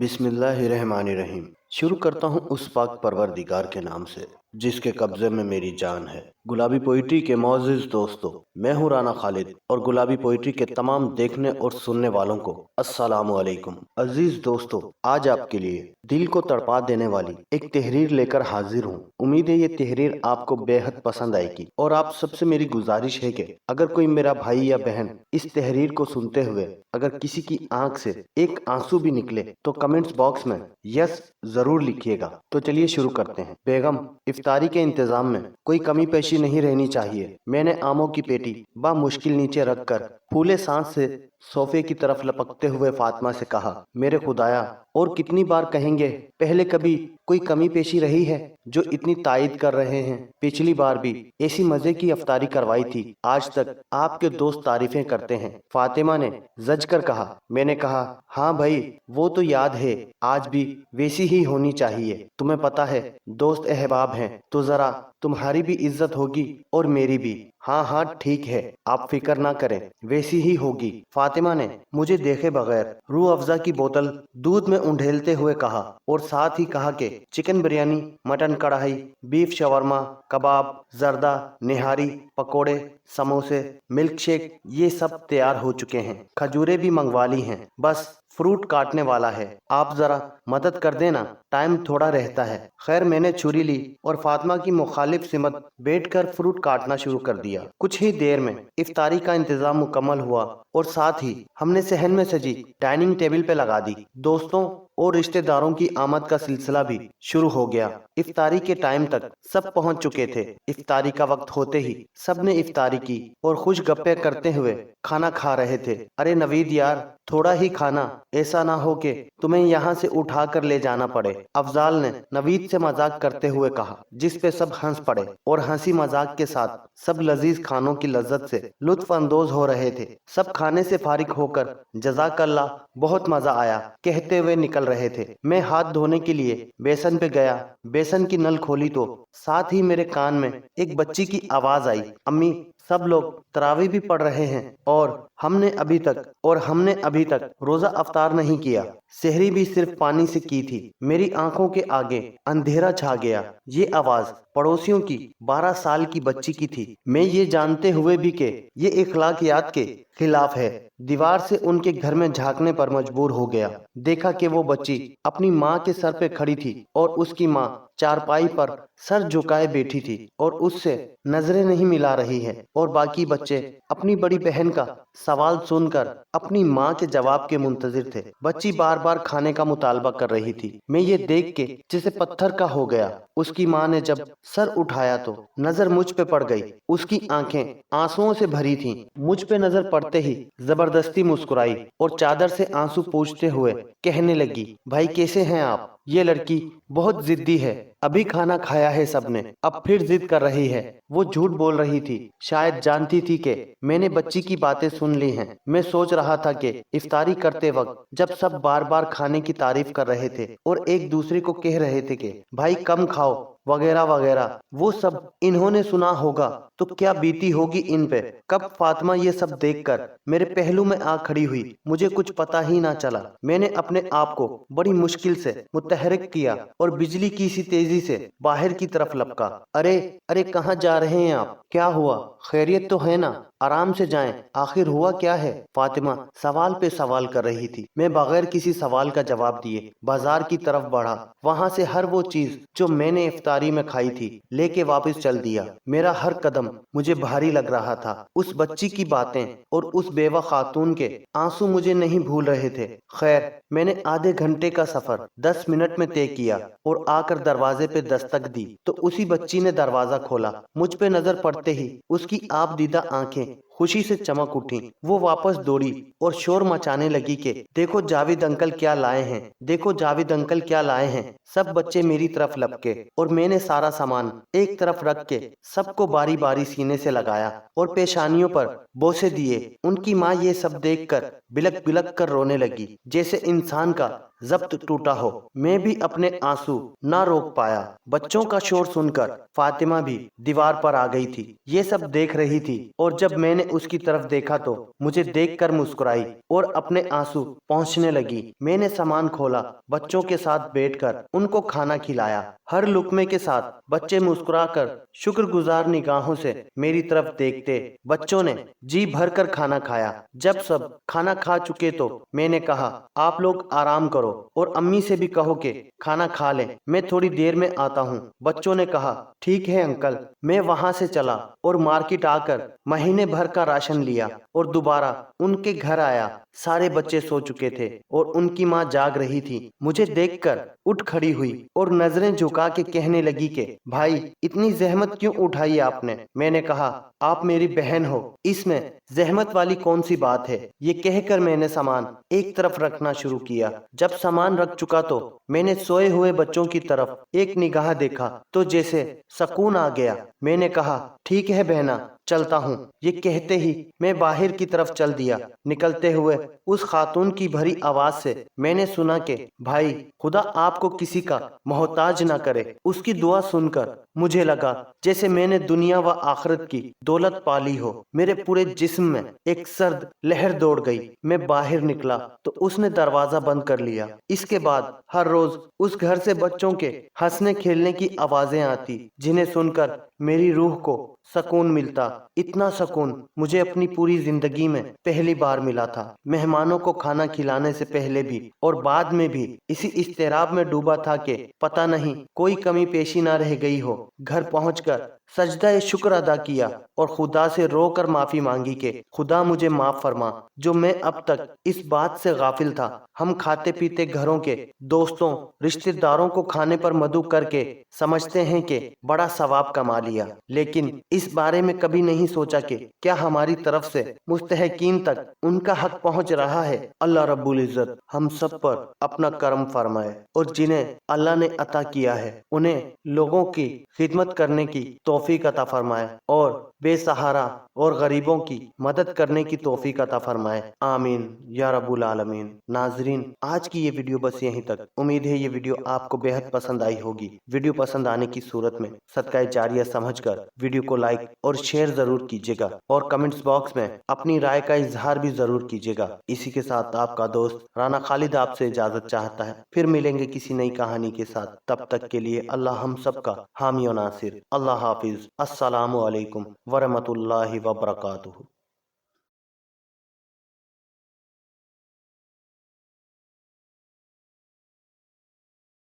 बिस्मिल्लाहिर्रहमानिर्रहीम। शुरू करता हूँ उस पाक परवरदिगार के नाम से जिसके कब्जे में मेरी जान है। गुलाबी पोइट्री के मोअज़्ज़िज़ दोस्तों, मैं हूँ राना खालिद और गुलाबी पोइट्री के तमाम देखने और सुनने वालों को अस्सलामु अलैकुम। अजीज दोस्तों, आज आपके लिए दिल को तड़पा देने वाली एक तहरीर लेकर हाजिर हूँ। उम्मीद है ये तहरीर आपको बेहद पसंद आएगी और आप सबसे मेरी गुजारिश है कि अगर कोई मेरा भाई या बहन इस तहरीर को सुनते हुए अगर किसी की आंख से एक आंसू भी निकले तो कमेंट्स बॉक्स में यस जरूर लिखिएगा। तो चलिए शुरू करते हैं। बेगम, इफ्तारी के इंतजाम में कोई कमी पेशी नहीं रहनी चाहिए। मैंने आमों की पेटी मुश्किल नीचे रखकर फूले सांस से सोफे की तरफ लपकते हुए फातिमा से कहा, मेरे खुदाया, और कितनी बार कहेंगे, पहले कभी कोई कमी पेशी रही है जो इतनी तायद कर रहे हैं। पिछली बार भी ऐसी मजे की इफ्तारी करवाई थी, आज तक आपके दोस्त तारीफें करते हैं। फातिमा ने जज कर कहा। मैंने कहा, हाँ भाई, वो तो याद है, आज भी वैसी ही होनी चाहिए। तुम्हें पता है दोस्त अहबाब हैं तो जरा तुम्हारी भी इज्जत होगी और मेरी भी। हाँ हाँ ठीक है, आप फिक्र ना करें, वैसी ही होगी। फातिमा ने मुझे देखे बगैर रूह अफ़ज़ा की बोतल दूध में उंडेलते हुए कहा और साथ ही कहा कि चिकन बिरयानी, मटन कढ़ाई, बीफ शवरमा, कबाब, जर्दा, निहारी, पकोड़े, समोसे, मिल्क शेक ये सब तैयार हो चुके हैं। खजूरें भी मंगवा ली हैं, बस फ्रूट काटने वाला है। आप जरा मदद कर देना, टाइम थोड़ा रहता है। खैर, मैंने छुरी ली और फातिमा की मुखालिफ सिमत बैठकर फ्रूट काटना शुरू कर दिया। कुछ ही देर में इफ्तारी का इंतजाम मुकम्मल हुआ और साथ ही हमने सहन में सजी डाइनिंग टेबल पे लगा दी। दोस्तों और रिश्तेदारों की आमद का सिलसिला भी शुरू हो गया। इफ्तारी के टाइम तक सब पहुंच चुके थे। इफ्तारी का वक्त होते ही सब ने इफ्तारी की और खुश गप्पे करते हुए खाना खा रहे थे। अरे नवीद यार, थोड़ा ही खाना, ऐसा ना हो कि तुम्हें यहाँ से उठा कर ले जाना पड़े, अफजाल ने नवीद से मजाक करते हुए कहा, जिस पे सब हंस पड़े और हंसी मजाक के साथ सब लजीज खानों की लज्जत से लुत्फ अंदोज हो रहे थे। सब खाने से फारिग होकर जज़ाकल्लाह, बहुत मजा आया कहते हुए निकल रहे थे। मैं हाथ धोने के लिए बेसन पे गया। बेसन की नल खोली तो साथ ही मेरे कान में एक बच्ची की आवाज आई, अम्मी, सब लोग तरावी भी पढ़ रहे हैं और हमने अभी तक रोजा अफ्तार नहीं किया। सहरी भी सिर्फ पानी से की थी। मेरी आंखों के आगे अंधेरा छा गया। ये आवाज पड़ोसियों की 12 साल की बच्ची की थी। मैं ये जानते हुए भी कि ये इखलाकियात के खिलाफ है, दीवार से उनके घर में झांकने पर मजबूर हो गया। देखा कि वो बच्ची अपनी माँ के सर पे खड़ी थी और उसकी माँ चारपाई पर सर झुकाए बैठी थी और उससे नजरें नहीं मिला रही है और बाकी बच्चे अपनी बड़ी बहन का सवाल सुनकर अपनी माँ के जवाब के मुंतजिर थे। बच्ची बार बार खाने का मुतालबा कर रही थी। मैं ये देख के जैसे पत्थर का हो गया। उसकी माँ ने जब सर उठाया तो नजर मुझ पे पड़ गई। उसकी आंखें आंसुओं से भरी थीं। मुझ पे नजर पड़ते ही जबरदस्ती मुस्कुराई और चादर से आंसू पोंछते हुए कहने लगी, भाई कैसे हैं आप? ये लड़की बहुत जिद्दी है, अभी खाना खाया है सबने, अब फिर जिद कर रही है। वो झूठ बोल रही थी, शायद जानती थी कि मैंने बच्ची की बातें सुन ली हैं। मैं सोच रहा था कि इफ्तारी करते वक्त जब सब बार बार खाने की तारीफ कर रहे थे और एक दूसरे को कह रहे थे कि भाई कम खाओ वगैरह वगैरह, वो सब इन्होंने सुना होगा तो क्या बीती होगी इन पे। कब फातिमा ये सब देखकर मेरे पहलू में आ खड़ी हुई, मुझे कुछ पता ही ना चला। मैंने अपने आप को बड़ी मुश्किल से मुतहरिक किया और बिजली की सी तेजी से बाहर की तरफ लपका। अरे अरे, कहाँ जा रहे हैं आप? क्या हुआ? खैरियत तो है ना? आराम से जाएं, आखिर हुआ क्या है? फातिमा सवाल पे सवाल कर रही थी। मैं बगैर किसी सवाल का जवाब दिए बाजार की तरफ बढ़ा। वहाँ से हर वो चीज जो मैंने इफ्तारी में खाई थी लेके वापस चल दिया। मेरा हर कदम मुझे भारी लग रहा था। उस बच्ची की बातें और उस बेवा खातून के आंसू मुझे नहीं भूल रहे थे। खैर, मैंने आधे घंटे का सफर 10 मिनट में तय किया और आकर दरवाजे पे दस्तक दी तो उसी बच्ची ने दरवाजा खोला। मुझ पे नजर पड़ते ही उसकी आपदीदा आंखें खुशी से चमक उठी। वो वापस दौड़ी और शोर मचाने लगी कि देखो जावेद अंकल क्या लाए हैं, देखो जावेद अंकल क्या लाए हैं। सब बच्चे मेरी तरफ लपके और मैंने सारा सामान एक तरफ रख के सबको बारी बारी सीने से लगाया और पेशानियों पर बोसे दिए। उनकी माँ ये सब देखकर बिलक बिलक कर रोने लगी, जैसे इंसान का जब्त टूटा हो। मैं भी अपने आंसू ना रोक पाया। बच्चों का शोर सुनकर फातिमा भी दीवार पर आ गई थी। ये सब देख रही थी और जब मैंने اس کی طرف دیکھا تو مجھے دیکھ کر مسکرائی اور اپنے آنسو پہنچنے لگی۔ میں نے سامان کھولا، بچوں کے ساتھ بیٹھ کر ان کو کھانا کھلایا۔ ہر لقمے کے ساتھ بچے مسکرا کر شکر گزار نگاہوں سے میری طرف دیکھتے۔ بچوں نے جی بھر کر کھانا کھایا۔ جب سب کھانا کھا چکے تو میں نے کہا آپ لوگ آرام کرو اور امی سے بھی کہو کہ کھانا کھا لیں، میں تھوڑی دیر میں آتا ہوں۔ بچوں نے کہا ٹھیک ہے انکل۔ میں وہاں سے چلا اور مارکیٹ آ کر مہینے بھر کا راشن لیا اور دوبارہ ان کے گھر آیا۔ سارے بچے سو چکے تھے اور ان کی ماں جاگ رہی تھی۔ مجھے دیکھ کر اٹھ کھڑی ہوئی اور نظریں جھکا کے کہنے لگی کہ بھائی اتنی زحمت کیوں اٹھائی آپ نے؟ میں نے کہا آپ میری بہن ہو، اس میں زحمت والی کون سی بات ہے؟ یہ کہہ کر میں نے سامان ایک طرف رکھنا شروع کیا۔ جب سامان رکھ چکا تو میں نے سوئے ہوئے بچوں کی طرف ایک نگاہ دیکھا تو جیسے سکون آ گیا۔ میں نے کہا ٹھیک ہے بہنا، چلتا ہوں۔ یہ کہتے ہی میں باہر کی طرف چل دیا۔ نکلتے ہوئے اس خاتون کی بھری آواز سے میں نے سنا کہ بھائی خدا آپ کو کسی کا محتاج نہ کرے۔ اس کی دعا سن کر مجھے لگا جیسے میں نے دنیا و آخرت کی دولت پالی ہو۔ میرے پورے جسم میں ایک سرد لہر دوڑ گئی۔ میں باہر نکلا تو اس نے دروازہ بند کر لیا۔ اس کے بعد ہر روز اس گھر سے بچوں کے ہنسنے کھیلنے کی آوازیں آتی، جنہیں سن کر میری روح کو سکون ملتا۔ اتنا سکون مجھے اپنی پوری زندگی میں پہلی بار ملا تھا۔ مہمانوں کو کھانا کھلانے سے پہلے بھی اور بعد میں بھی اسی اضطراب میں ڈوبا تھا کہ پتہ نہیں کوئی کمی پیشی نہ رہ گئی ہو۔ گھر پہنچ کر سجدہ شکر ادا کیا اور خدا سے رو کر معافی مانگی کہ خدا مجھے معاف فرما جو میں اب تک اس بات سے غافل تھا۔ ہم کھاتے پیتے گھروں کے دوستوں رشتہ داروں کو کھانے پر مدعو کر کے سمجھتے ہیں کہ بڑا ثواب کما لیا، لیکن اس بارے میں کبھی نہیں سوچا کہ کیا ہماری طرف سے مستحقین تک ان کا حق پہنچ رہا ہے۔ اللہ رب العزت ہم سب پر اپنا کرم فرمائے اور جنہیں اللہ نے عطا کیا ہے انہیں لوگوں کی خدمت کرنے کی توفیق عطا فرمائے اور بے سہارا اور غریبوں کی مدد کرنے کی توفیق عطا فرمائے، آمین یا رب العالمین۔ ناظرین آج کی یہ ویڈیو بس یہیں تک۔ امید ہے یہ ویڈیو آپ کو بے حد پسند آئی ہوگی۔ ویڈیو پسند آنے کی صورت میں صدقہ جاریہ سمجھ کر ویڈیو کو لائک اور شیئر ضرور کیجیے گا اور کمنٹس باکس میں اپنی رائے کا اظہار بھی ضرور کیجیے گا۔ اسی کے ساتھ آپ کا دوست رانا خالد آپ سے اجازت چاہتا ہے، پھر ملیں گے کسی نئی کہانی کے ساتھ۔ تب تک کے لیے اللہ ہم سب کا حامی و ناصر۔ اللہ حافظ۔ السلام علیکم ورحمۃ اللہ وبرکاتہ۔